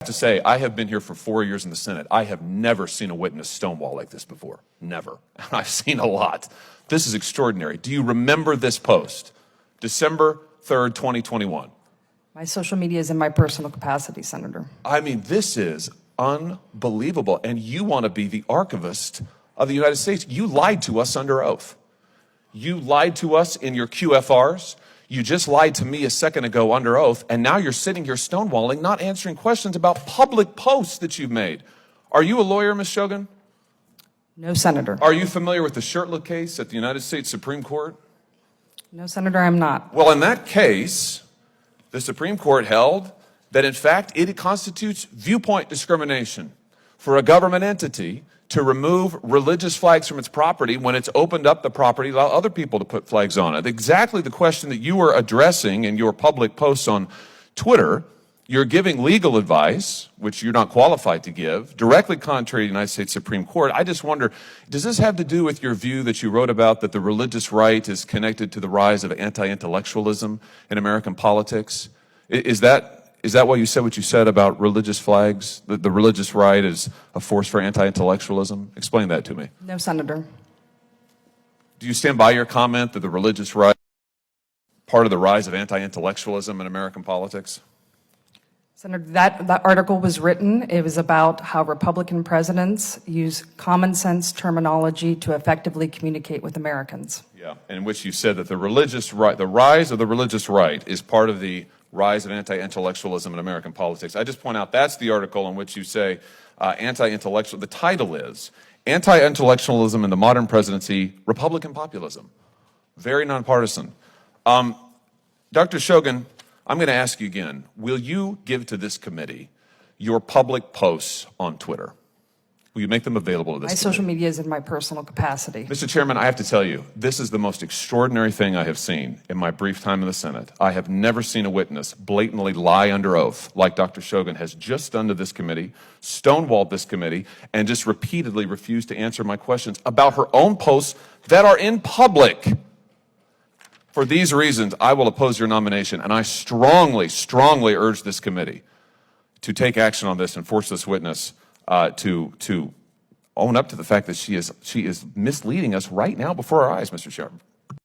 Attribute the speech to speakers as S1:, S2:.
S1: To say, I have been here for 4 years in the Senate. I have never seen a witness stonewall like this before. Never. And I've seen a lot. This is extraordinary. Do you remember this post? December 3rd, 2021.
S2: My social media is in my personal capacity, Senator.
S1: I mean, this is unbelievable. And you want to be the archivist of the United States. You lied to us under oath. You lied to us in your QFRs. You just lied to me a second ago under oath, and now you're sitting here stonewalling, not answering questions about public posts that you've made. Are you a lawyer, Ms. Shogan?
S2: No, Senator.
S1: Are you familiar with the Shurtleff case at the United States Supreme Court?
S2: No, Senator, I'm not.
S1: Well, in that case, the Supreme Court held that, in fact, it constitutes viewpoint discrimination for a government entity to remove religious flags from its property when it's opened up the property to allow other people to put flags on it. Exactly the question that you were addressing in your public posts on Twitter. You're giving legal advice, which you're not qualified to give, directly contrary to the United States Supreme Court. I just wonder, does this have to do with your view that you wrote about that the religious right is connected to the rise of anti-intellectualism in American politics? Is that why you said what you said about religious flags, that the religious right is a force for anti-intellectualism? Explain that to me.
S2: No, Senator.
S1: Do you stand by your comment that the religious right is part of the rise of anti-intellectualism in American politics?
S2: Senator, that article was written. It was about how Republican presidents use common sense terminology to effectively communicate with Americans.
S1: Yeah, in which you said that the religious right, the rise of the religious right is part of the rise of anti-intellectualism in American politics. I just point out that's the article in which you say anti-intellectual. The title is Anti-Intellectualism in the Modern Presidency, Republican Populism. Very nonpartisan. Dr. Shogan, I'm going to ask you again, will you give to this committee your public posts on Twitter? Will you make them available to this committee?
S2: My social media is in my personal capacity.
S1: Mr. Chairman, I have to tell you, this is the most extraordinary thing I have seen in my brief time in the Senate. I have never seen a witness blatantly lie under oath like Dr. Shogan has just done to this committee, stonewalled this committee, and just repeatedly refused to answer my questions about her own posts that are in public. For these reasons, I will oppose your nomination, and I strongly, strongly urge this committee to take action on this and force this witness to own up to the fact that she is misleading us right now before our eyes, Mr. Chairman.